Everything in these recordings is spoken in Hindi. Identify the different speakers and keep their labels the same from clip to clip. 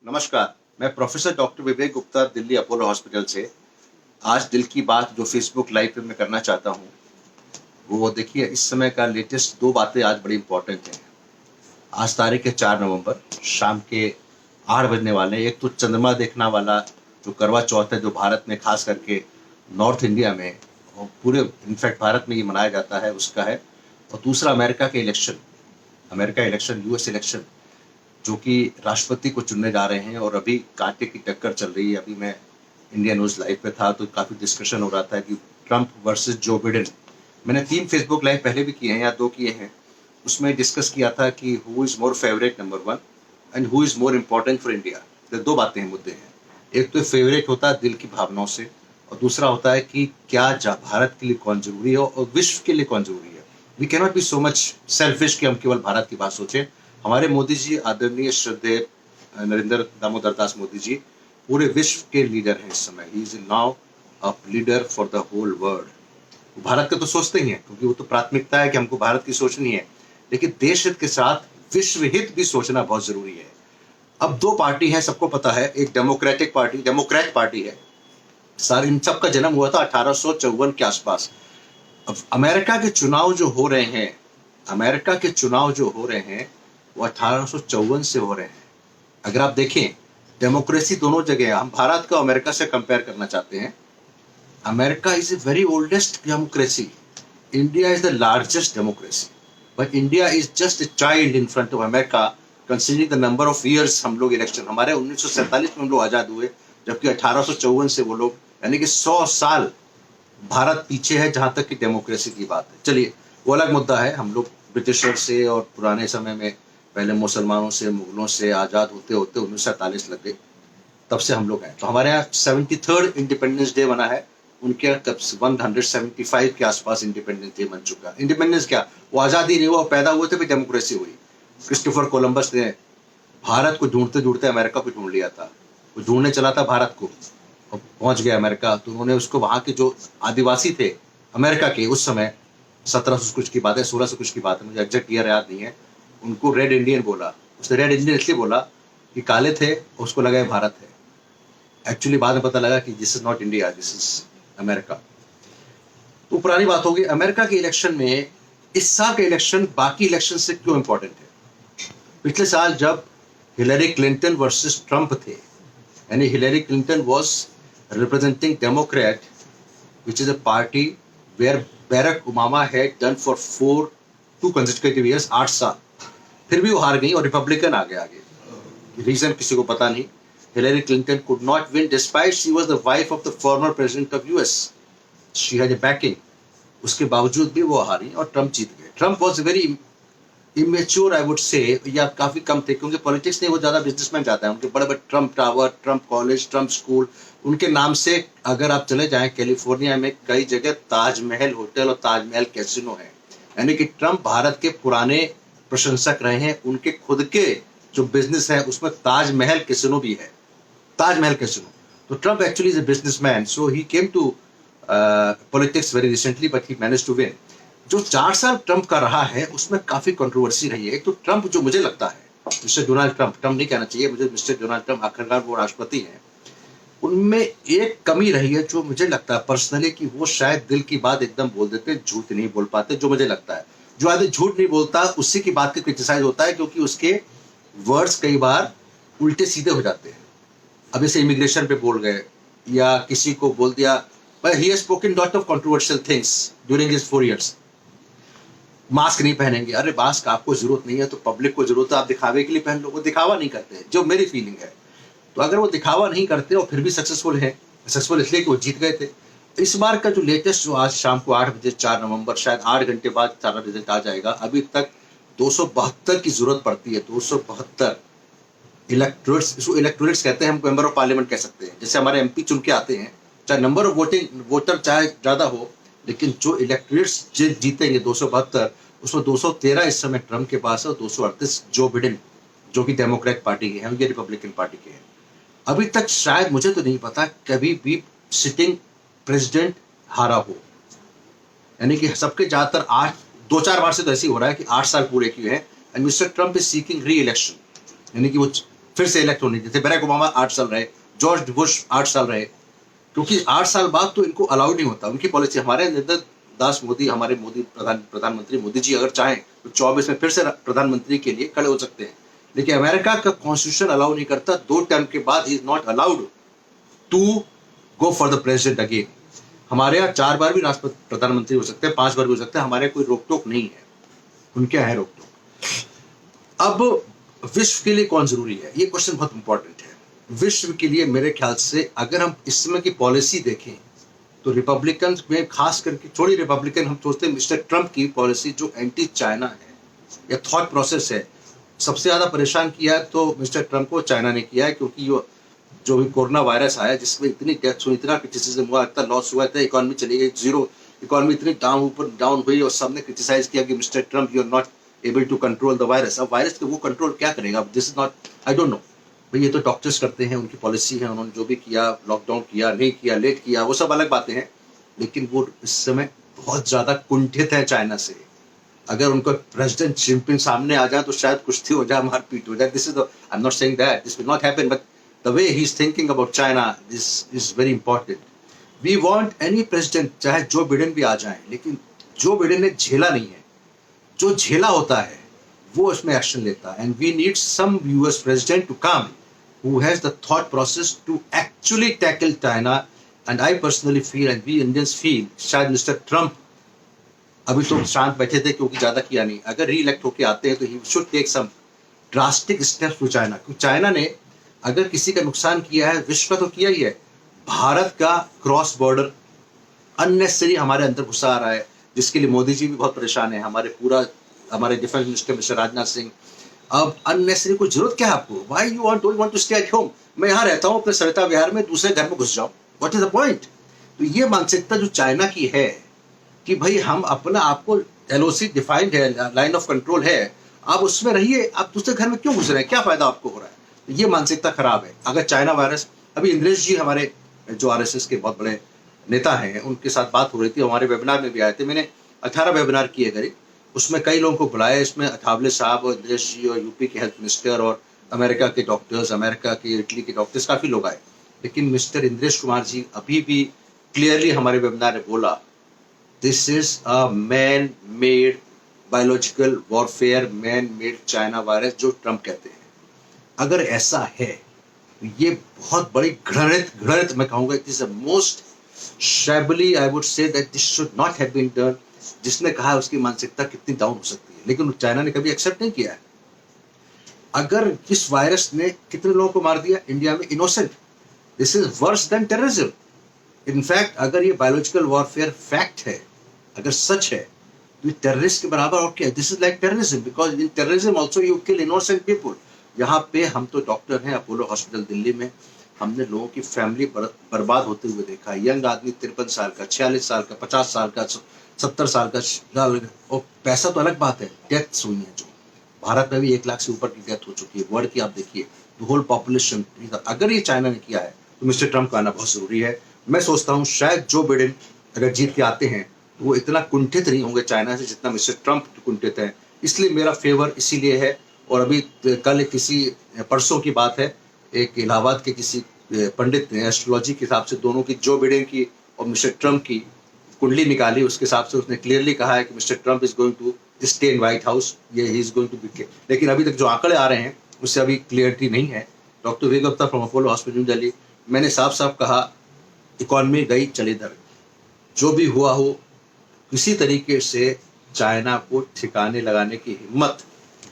Speaker 1: नमस्कार। मैं प्रोफेसर डॉक्टर विवेक गुप्ता दिल्ली अपोलो हॉस्पिटल से आज दिल की बात जो फेसबुक लाइव पे मैं करना चाहता हूँ वो देखिए इस समय का लेटेस्ट दो बातें आज बड़ी इंपॉर्टेंट हैं। आज तारीख है 4 नवंबर, शाम के 8 बजने वाले हैं। एक तो चंद्रमा देखना वाला जो करवा चौथ है जो भारत में खास करके नॉर्थ इंडिया में और पूरे इनफैक्ट भारत में ये मनाया जाता है उसका है। और दूसरा अमेरिका इलेक्शन यूएस इलेक्शन जो कि राष्ट्रपति को चुनने जा रहे हैं और अभी कांटे की टक्कर चल रही है। अभी मैं इंडिया न्यूज़ लाइव पे था तो काफ़ी डिस्कशन हो रहा था कि ट्रंप वर्सेस जो बिडेन। मैंने 3 फेसबुक लाइव पहले भी किए हैं या 2 किए हैं। उसमें डिस्कस किया था कि who is more favourite number 1 and who is more important for India. तो 2 बातें हैं, मुद्दे हैं। एक तो फेवरेट होता है दिल की भावनाओं से और दूसरा होता है कि क्या भारत के लिए कौन जरूरी है और विश्व के लिए कौन जरूरी है। We cannot be so much selfish कि हम केवल भारत की बात सोचें। हमारे मोदी जी आदरणीय श्रद्धेय नरेंद्र दामोदर दास मोदी जी पूरे विश्व के लीडर हैं इस समय। He is now a leader for the whole world. Bharat का तो सोचते ही हैं क्योंकि वो तो प्राथमिकता है कि हमको भारत की सोचनी है, लेकिन देश हित के साथ विश्व हित भी सोचना बहुत जरूरी है। अब 2 पार्टी है, सबको पता है। एक डेमोक्रेट पार्टी है। सारे इन सब का जन्म हुआ था 1854 के आसपास। अब अमेरिका के चुनाव जो हो रहे हैं वो 1854 से हो रहे हैं। अगर आप देखें डेमोक्रेसी दोनों जगह है। हम भारत को अमेरिका से कंपेयर करना चाहते हैं। America is a very oldest democracy, India is the largest democracy, but India is just a child in front of America considering the number of years. हम लोग इलेक्शन हमारे 1947 में हम लोग आजाद हुए, जबकि 1854 से वो लोग यानी कि 100 साल भारत पीछे है जहां तक कि डेमोक्रेसी की बात है। चलिए वो अलग मुद्दा है। हम लोग ब्रिटिशर से और पुराने समय में पहले मुसलमानों से मुगलों से आज़ाद होते होते 1947 लग गए, तब से हम लोग हैं। तो हमारे यहाँ 73rd इंडिपेंडेंस डे बना है। उनके यहाँ तब 175 के आसपास इंडिपेंडेंस डे बन चुका। इंडिपेंडेंस क्या, वो आज़ादी नहीं हुआ, पैदा हुए थे फिर डेमोक्रेसी हुई। क्रिस्टोफर कोलंबस ने भारत को ढूंढते ढूंढते अमेरिका को ढूंढ लिया था। वो ढूंढने चला था भारत को और पहुंच गया अमेरिका। तो उन्होंने उसको वहाँ के जो आदिवासी थे अमेरिका के उस समय 1700 कुछ की बात है, 1600 कुछ की बात है, मुझे एग्जैक्ट ईयर याद नहीं है। उनको रेड इंडियन बोला। उसने रेड इंडियन इसलिए बोला कि काले थे, उसको लगा ये भारत है। एक्चुअली बाद में पता लगा कि this is not India, this is America. तो पुरानी बात होगी। अमेरिका के इलेक्शन में इस साल का इलेक्शन बाकी इलेक्शन से क्यों इंपॉर्टेंट है? पिछले साल जब हिलरी क्लिंटन वर्सेस ट्रंप थे, यानी Hillary Clinton was representing Democrat which is a party where Barack Obama had done for 2 consecutive years, 8 साल। फिर भी वो हार गई और रिपब्लिकन आ गए आगे। रीजन किसी को पता नहीं। Hillary Clinton could not win despite she was the wife of the former president of US. She had a banking. उसके बावजूद भी वो हारी और ट्रंप जीत गए। Trump was very immature I would से, या काफी कम थे क्योंकि पॉलिटिक्स नहीं, वो ज्यादा बिजनेसमैन जाता है। उनके बड़े बड़े Trump tower, Trump college, Trump school, उनके नाम से अगर आप चले जाएं कैलिफोर्निया में कई जगह ताजमहल होटल और ताजमहल कैसीनो है। यानी कि ट्रंप भारत के पुराने प्रशंसक रहे हैं। उनके खुद के जो बिजनेस है उसमें ताजमहल कैसीनो भी है, ताजमहल कैसीनो। तो Trump actually is a businessman, so he came to politics very recently but he manage to win. जो 4 साल ट्रंप का रहा है उसमें काफी कंट्रोवर्सी रही है। एक तो ट्रंप जो मुझे लगता है मिस्टर डोनाल्ड ट्रंप, ट्रंप नहीं कहना चाहिए मुझे, मिस्टर डोनाल्ड ट्रंप आखिरकार वो राष्ट्रपति हैं। उनमें एक कमी रही है जो मुझे लगता है पर्सनली कि वो शायद दिल की बात एकदम बोल देते, झूठ नहीं बोल पाते। जो मुझे लगता है जो आदमी झूठ नहीं बोलता उसी की बात का क्रिटिसाइज होता है क्योंकि उसके वर्ड्स कई बार उल्टे सीधे हो जाते हैं। अब जैसे इमिग्रेशन पे बोल गए या किसी को बोल दिया, but he has spoken lot of controversial things during his 4 years। Mask नहीं पहनेंगे, अरे मास्क आपको जरूरत नहीं है तो पब्लिक को जरूरत है, आप दिखावे के लिए पहन लो। वो दिखावा नहीं करते, जो मेरी फीलिंग है। तो अगर वो दिखावा नहीं करते और फिर भी सक्सेसफुल है, सक्सेसफुल इसलिए कि वो जीत गए थे। इस बार का जो लेटेस्ट जो आज शाम को 8 बजे 4 नवंबर, शायद 8 घंटे बाद सारा रिजल्ट आ जाएगा। अभी तक 272 की जरूरत पड़ती है, 272 इलेक्टोरेट्स। इसको इलेक्टोरेट्स कहते हैं, हम मेंबर ऑफ पार्लियामेंट कह सकते हैं। जैसे हमारे एमपी चुन के आते हैं, चाहे नंबर ऑफ वोटर चाहे ज्यादा हो, लेकिन जो इलेक्टोरेट्स जीतेंगे 272, उसमें 213 इस समय ट्रंप के पास है और 238 जो बिडेन जो कि डेमोक्रेट पार्टी के हैं, ये रिपब्लिकन पार्टी के हैं। अभी तक शायद मुझे तो नहीं पता कभी भी सिटिंग प्रेसिडेंट हारा हो। यानी कि सबके ज्यादातर 2-4 बार से तो ऐसे ही हो रहा है कि 8 साल पूरे किए हैं। And mister Trump is seeking री इलेक्शन, यानी कि वो फिर से इलेक्ट होने देते। बराक ओबामा 8 साल रहे, जॉर्ज बुश 8 साल रहे, क्योंकि 8 साल बाद तो इनको अलाउड नहीं होता। उनकी पॉलिसी, हमारे नरेंद्र दास मोदी, हमारे मोदी प्रधानमंत्री मोदी जी अगर चाहें तो 24 में फिर से प्रधानमंत्री के लिए खड़े हो सकते हैं, लेकिन अमेरिका का कॉन्स्टिट्यूशन अलाउ नहीं करता। 2 टर्म के बाद he is not allowed to go for the president again. हमारे यहाँ 4 बार भी राष्ट्रपति प्रधानमंत्री हो सकते हैं, 5 बार भी हो सकते हैं, हमारे कोई रोक टोक नहीं है। उनके यहाँ है रोक टोक। अब विश्व के लिए कौन जरूरी है, ये क्वेश्चन बहुत इंपॉर्टेंट है। विश्व के लिए मेरे ख्याल से अगर हम इस समय की पॉलिसी देखें तो रिपब्लिकन में खास करके, थोड़ी रिपब्लिकन हम सोचते हैं मिस्टर ट्रम्प की पॉलिसी जो एंटी चाइना है या थॉट प्रोसेस है, सबसे ज्यादा परेशान किया तो मिस्टर ट्रम्प को चाइना ने किया है, क्योंकि जो भी कोरोना वायरस आया जिसमें इतनी डेथ हुई, इतना क्रिटिसिज्म हुआ, इतना लॉस हुआ, इतना इकोनॉमी चली गई जीरो, इकोनॉमी इतनी डाउन हुई और सबने क्रिटिसाइज किया कि mister Trump you are not able to control the virus. अब वायरस को वो कंट्रोल क्या करेगा, this is not, I don't know भाई, ये तो डॉक्टर्स करते हैं, उनकी पॉलिसी है, उन्होंने जो भी किया, लॉकडाउन किया नहीं किया, लेट किया, वो सब अलग बातें हैं, लेकिन वो इस समय बहुत ज्यादा कुंठित है चाइना से। अगर उनको प्रेसिडेंट जिनपिंग सामने आ जाए तो शायद कुश्ती हो जाए, मारपीट हो जाए। This is, I am not saying that this will not happen, but the way he is thinking about China, this is very important. We want any president, चाहे जो बिडेन भी आ जाए, लेकिन जो बिडेन ने झेला नहीं है, जो झेला होता है वो उसमें एक्शन लेता है। And we need some US president to come who has the thought process to actually tackle China, and I personally feel and we Indians feel शायद मिस्टर ट्रम्प अभी तो शांत बैठे थे क्योंकि ज्यादा किया नहीं, अगर री इलेक्ट होके आते हैं तो he should take some drastic steps to China, क्योंकि चाइना ने अगर किसी का नुकसान किया है, विश्व का तो किया ही है, भारत का क्रॉस बॉर्डर अननेसेसरी हमारे अंदर घुसा आ रहा है, जिसके लिए मोदी जी भी बहुत परेशान है, हमारे defence minister mister Rajnath Singh. अब अननेसेसरी कोई जरूरत क्या है आपको, why you want to stay at home, मैं यहाँ रहता हूँ अपने सरिता विहार में, दूसरे घर में घुस जाऊं, व्हाट इज द पॉइंट। तो ये मानसिकता जो चाइना की है कि भाई हम अपना, आपको एलओसी डिफाइंड है, लाइन ऑफ कंट्रोल है, आप उसमें रहिए, आप दूसरे घर में क्यों घुस रहे हैं, क्या फायदा आपको हो रहा है, तो ये मानसिकता खराब है। अगर चाइना वायरस, अभी इंद्रेश जी हमारे जो आरएसएस के बहुत बड़े नेता हैं, उनके साथ बात हो रही थी, हमारे वेबिनार में भी आए थे, मैंने 18 वेबिनार किए करीब, उसमें कई लोगों को बुलाया, इसमें अठावले साहब और इंद्रेश जी और यूपी के हेल्थ मिनिस्टर और अमेरिका के डॉक्टर्स, अमेरिका के, इटली के डॉक्टर्स, काफी लोग आए, लेकिन मिस्टर इंद्रेश कुमार जी अभी भी क्लियरली हमारे वेबिनार में बोला, this is a man made biological warfare, man made China virus जो ट्रम्प कहते हैं। अगर ऐसा है तो ये बहुत बड़ी घृणित मैं कहूंगा, it is the most shabbily, I would say that this should not have been done. जिसने कहा उसकी मानसिकता कितनी डाउन हो सकती है, लेकिन चाइना ने कभी एक्सेप्ट नहीं किया है। अगर इस वायरस ने कितने लोगों को मार दिया इंडिया में, innocent, this is worse than terrorism. In fact अगर ये बायोलॉजिकल वॉरफेयर फैक्ट है, अगर सच है, तो ये टेररिस्ट के बराबर और क्या है, this is like terrorism, because in terrorism also you kill innocent people. यहाँ पे हम तो डॉक्टर हैं, अपोलो हॉस्पिटल दिल्ली में, हमने लोगों की फैमिली बर्बाद होते हुए देखा। यंग आदमी 53 साल का, 46 साल का, 50 साल का, 70 साल का, और पैसा तो अलग बात है, डेथ्स हुई हैं जो भारत में भी 1 लाख से ऊपर की डेथ हो चुकी है, वर्ल्ड की आप देखिए, होल पॉपुलेशन। अगर ये चाइना ने किया है तो मिस्टर ट्रम्प का आना बहुत जरूरी है। मैं सोचता हूँ शायद जो बिडेन अगर जीत के आते हैं तो वो इतना कुंठित नहीं होंगे चाइना से जितना मिस्टर ट्रम्प कुंठित है, इसलिए मेरा फेवर इसीलिए है। और अभी कल किसी परसों की बात है, एक इलाहाबाद के किसी पंडित ने एस्ट्रोलॉजी के हिसाब से दोनों की, जो बिडेन की और मिस्टर ट्रम्प की कुंडली निकाली, उसके हिसाब से उसने क्लियरली कहा है कि mister Trump is going to stay in White House, ये he is going to be. लेकिन अभी तक जो आंकड़े आ रहे हैं उससे अभी क्लियरिटी नहीं है। Doctor Vivek Gupta from Apollo hospital Delhi, मैंने साफ साफ कहा, इकॉनमी गई चली दर, जो भी हुआ हो, किसी तरीके से चाइना को ठिकाने लगाने की हिम्मत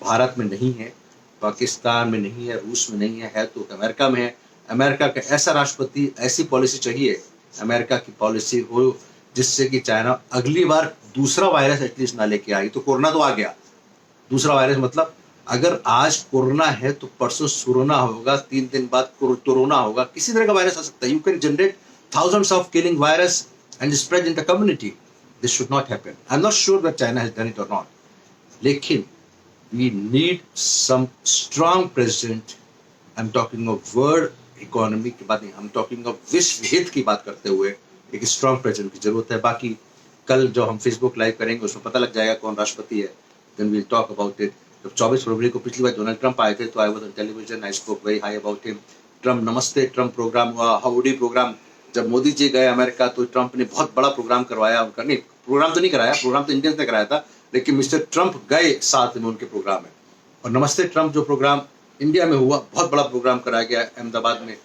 Speaker 1: भारत में नहीं है, पाकिस्तान में नहीं है, रूस में नहीं है तो अमेरिका में है। अमेरिका का ऐसा राष्ट्रपति, ऐसी पॉलिसी चाहिए, अमेरिका की पॉलिसी हो जिससे कि चाइना अगली बार दूसरा वायरस एटलीस्ट ना लेके आई। तो कोरोना तो आ गया, दूसरा वायरस मतलब अगर आज कोरोना है तो परसों सुरोना होगा, 3 दिन बाद कोरोना होगा, किसी तरह का वायरस आ सकता है। You can generate thousands of killing virus and spread in the community. This should not happen. I'm not sure that China has done it or not. लेकिन we need some strong president. I'm talking of world economy की बात नहीं, I'm talking of विश्व हित की बात करते हुए एक strong president की जरूरत है। बाकी कल जो हम Facebook लाइव करेंगे उसमें पता लग जाएगा कौन राष्ट्रपति है, then we'll talk about it. जब 24 फरवरी को पिछली बार डोनाल्ड ट्रंप आए थे तो I was on television, I spoke very high about him. Trump नमस्ते ट्रंप प्रोग्राम हुआ, हाउडी प्रोग्राम। जब मोदी जी गए अमेरिका तो ट्रंप ने बहुत बड़ा प्रोग्राम करवाया उनका, नहीं प्रोग्राम तो नहीं कराया, प्रोग्राम तो इंडियंस ने कराया था, लेकिन मिस्टर ट्रंप गए साथ में उनके प्रोग्राम में। और नमस्ते ट्रंप जो प्रोग्राम इंडिया में हुआ, बहुत बड़ा प्रोग्राम कराया गया अहमदाबाद में,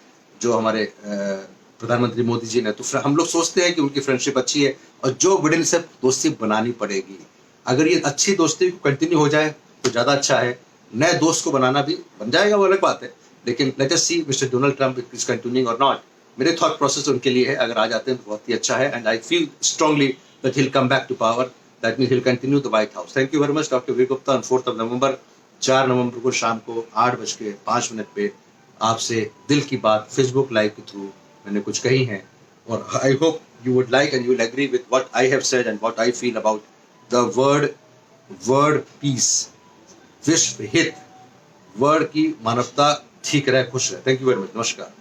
Speaker 1: जो हमारे प्रधानमंत्री मोदी जी ने। तो हम लोग सोचते हैं कि उनकी फ्रेंडशिप अच्छी है और जो बिडेन से दोस्ती बनानी पड़ेगी। अगर ये अच्छी दोस्ती कंटिन्यू हो जाए तो ज़्यादा अच्छा है, नए दोस्त को बनाना भी बन जाएगा वो अलग बात है, लेकिन let us see mister Donald Trump is continuing और नॉट। मेरे थॉट प्रोसेस उनके लिए है, अगर आ जाते हैं तो बहुत ही अच्छा है, and I feel strongly that he will come back to power, that means he will continue the White House. Thank you very much doctor V Gupta. On 4 November 4 नवंबर को शाम को 8:05 पे आपसे दिल की बात फेसबुक लाइव के थ्रू मैंने कुछ कही है, और I hope you would like and you will agree with what I have said and what I feel about the word peace, विश्व हित, वर्ड की मानवता ठीक रहे, खुश रहे। थैंक यू वेरी मच, नमस्कार।